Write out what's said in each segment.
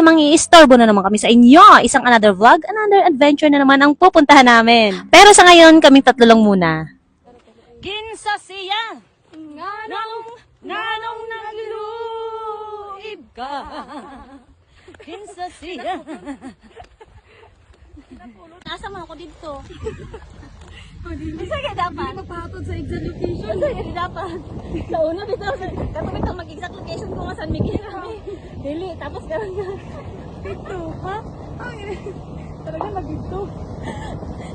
mangi-istorbo na naman kami sa inyo. Isang another vlog, another adventure na naman ang pupuntahan namin. Pero sa ngayon, kaming tatlo lang muna. Kinsa siya, nanong nagluib ka. Kinsa siya. Nasa man ako dito. Isa ka dapat? Magpahatod sa exact location. Isa ka dapat? Sa una dito, katulad ang mag-exact location ko nga San Miguel. Dili, tapos ka lang na. Dito, ha? Talaga mag-dito.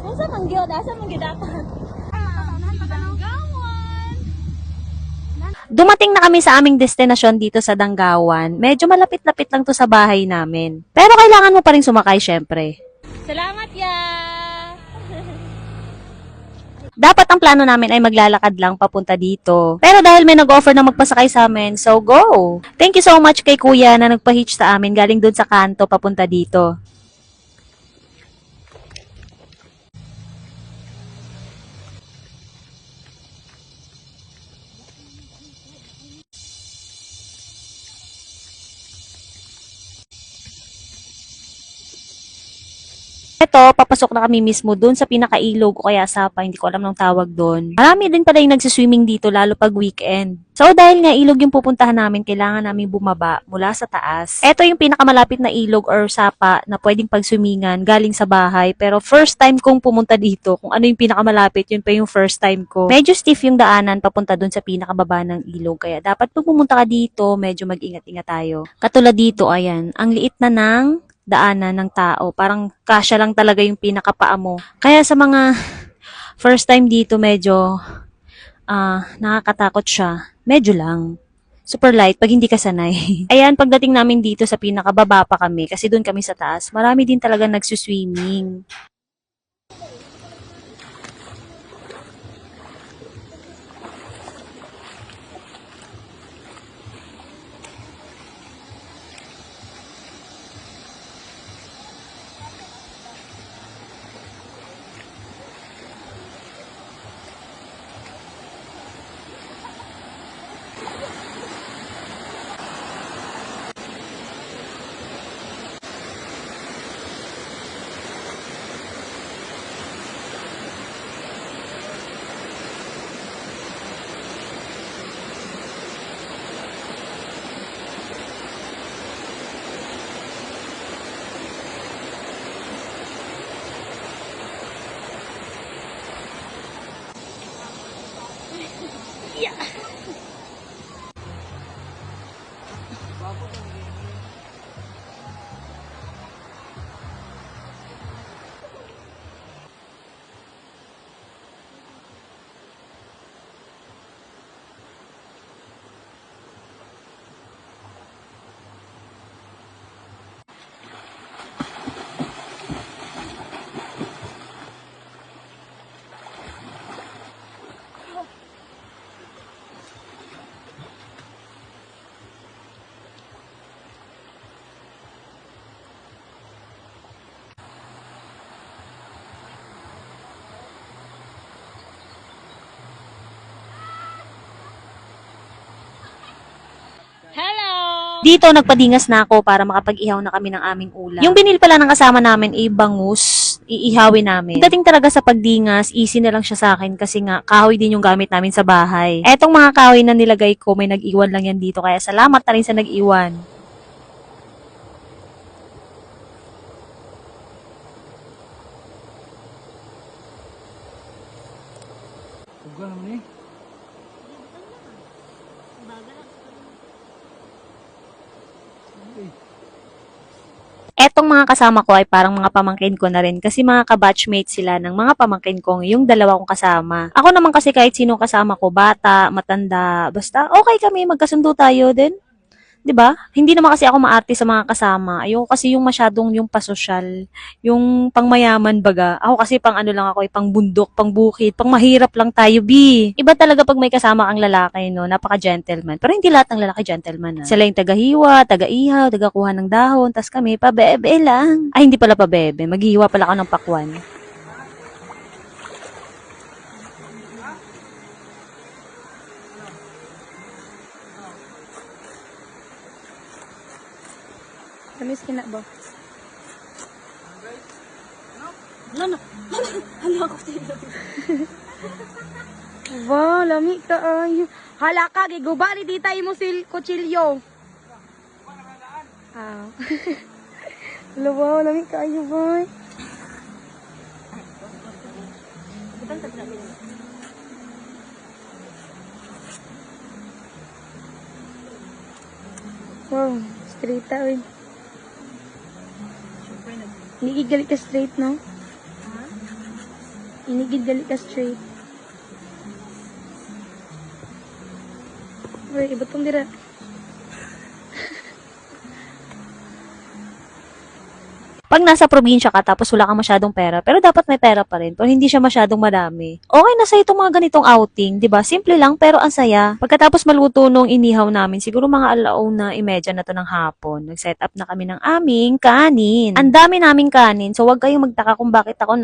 Nasa manggyo, nasa manggyo dapat. Dumating na kami sa aming destinasyon dito sa Danggawan. Medyo malapit-lapit lang to sa bahay namin. Pero kailangan mo pa rin sumakay syempre. Salamat ya! Dapat ang plano namin ay maglalakad lang papunta dito. Pero dahil may nag-offer na magpasakay sa amin, so go! Thank you so much kay kuya na nagpa-hitch sa amin galing dun sa kanto papunta dito. Ito, papasok na kami mismo dun sa pinakailog o kaya sapa, hindi ko alam ng tawag dun. Marami din pala yung nagsiswimming dito, lalo pag weekend. So, dahil nga ilog yung pupuntahan namin, kailangan namin bumaba mula sa taas. Ito yung pinakamalapit na ilog or sapa na pwedeng pagswimingan galing sa bahay. Pero first time kong pumunta dito, kung ano yung pinakamalapit, yun pa yung first time ko. Medyo stiff yung daanan papunta dun sa pinakababa ng ilog. Kaya dapat pag pumunta ka dito, medyo mag-ingat-ingat tayo. Katulad dito, ayan, ang liit na ng daanan ng tao. Parang kasya lang talaga yung pinakapaa mo. Kaya sa mga first time dito, medyo nakakatakot siya. Medyo lang. Super light pag hindi ka sanay. Ayan, pagdating namin dito sa pinakababa pa kami, kasi doon kami sa taas, marami din talaga nagsuswimming. Dito, nagpadingas na ako para makapag-ihaw na kami ng aming ulam. Yung binil pala ng kasama namin ay bangus. Iihawin namin. Dating talaga sa pagdingas, easy na lang siya sa akin kasi nga kahoy din yung gamit namin sa bahay. Etong mga kahoy na nilagay ko, may nag-iwan lang yan dito. Kaya salamat na rin sa nag-iwan. Etong mga kasama ko ay parang mga pamangkin ko na rin kasi mga kabatchmate sila ng mga pamangkin kong yung dalawa kong kasama. Ako naman kasi kahit sino kasama ko, bata, matanda, basta okay kami, magkasundo tayo din. 'Di ba? Hindi naman kasi ako maarte sa mga kasama. Ayoko kasi yung masyadong yung pasosyal, yung pangmayaman baga. Ako kasi pang ano lang ako, pang bundok, pang bukid, pang mahirap lang tayo, bi. Iba talaga pag may kasama kang lalaki, no? Napaka-gentleman. Pero hindi lahat ng lalaki gentleman, ha? Sila yung tagahiwa, taga-ihaw, tagakuha ng dahon, tas kami pabebe lang. Ay, hindi pala pabebe. Maghihiwa pala ako ng pakwan. Tamis kina ba? Lana. Hala ko tayo. Wow, lami ka ay. Hala ka, giguba ni tita mo kutsilyo. Ah. Hala, wow, lami ka ay, boy. Wow, straight tayo. Inigid gali ka straight, no? Inigid gali ka straight. Uy, iba tong dira. Pag nasa probinsya ka tapos wala kang masyadong pera, pero dapat may pera pa rin, pero hindi siya masyadong madami. Okay na sa itong mga ganitong outing, 'di ba? Simple lang pero ang saya. Pagkatapos maluto nung inihaw namin, siguro mga 1:30 na to ng hapon. Nag-set up na kami ng aming kanin. Ang dami naming kanin, so wag kayong magtaka kung bakit ako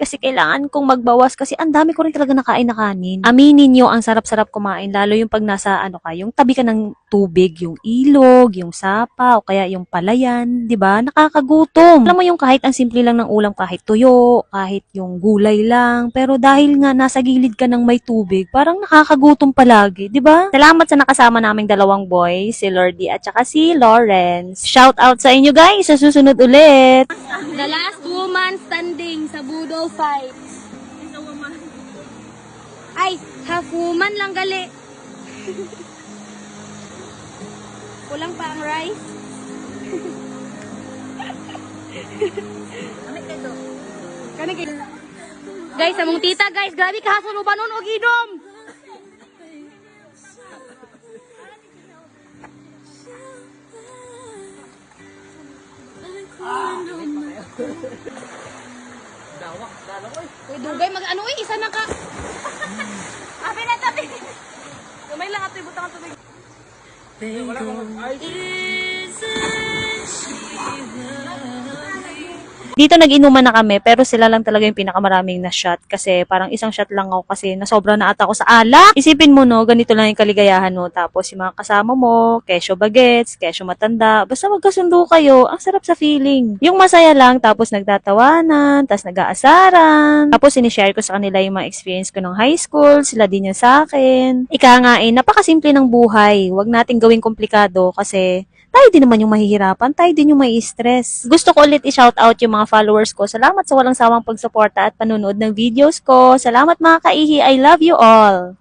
kasi kailangan kong magbawas kasi ang dami ko rin talaga nakain na kanin. Aminin nyo, ang sarap-sarap kumain, lalo yung pag nasa yung tabi ka ng tubig, yung ilog, yung sapa, o kaya yung palayan, di ba? Nakakagutom. Alam mo yung kahit ang simple lang ng ulam, kahit tuyo, kahit yung gulay lang, pero dahil nga nasa gilid ka ng may tubig, parang nakakagutom palagi, di ba? Salamat sa nakasama naming dalawang boys, si Lordy at saka si Lawrence. Shout out sa inyo guys, sa susunod ulit. The last woman standing sa Budol fight. Is a woman. Ay, half woman lang gali. Kulang pa ang rice. Kani kayo. Guys, among tita guys, grabe ka hasuluban nun og idom. Uy, dugay mag-ano isa na ka. Abi na tabi. Kumay lang ato ibutang ang tubig. Dito nag-inuman na kami, pero sila lang talaga yung pinakamaraming na shot kasi parang isang shot lang ako kasi nasobra na ata ako sa alak. Isipin mo no, ganito lang yung kaligayahan mo. Tapos yung mga kasama mo, kesyo bagets, kesyo matanda, basta magkasundo kayo, ang sarap sa feeling. Yung masaya lang, tapos nagtatawanan, tapos nag-aasaran. Tapos sinishare ko sa kanila yung mga experience ko nung high school, sila din yung sa akin. Ika nga napakasimple ng buhay. Huwag nating gawing komplikado kasi tayo din naman yung mahihirapan, tayo din yung may stress. Gusto ko ulit i-shoutout yung mga followers ko. Salamat sa walang sawang pagsuporta at panonood ng videos ko. Salamat mga kaihi, I love you all!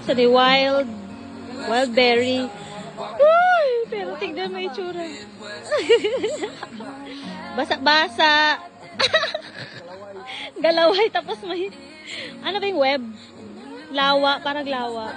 Sa the wild berry. Uy, pero tignan mo itsura. Basa-basa. Galaway tapos may ano ba yung web? Lawa, parang lawa.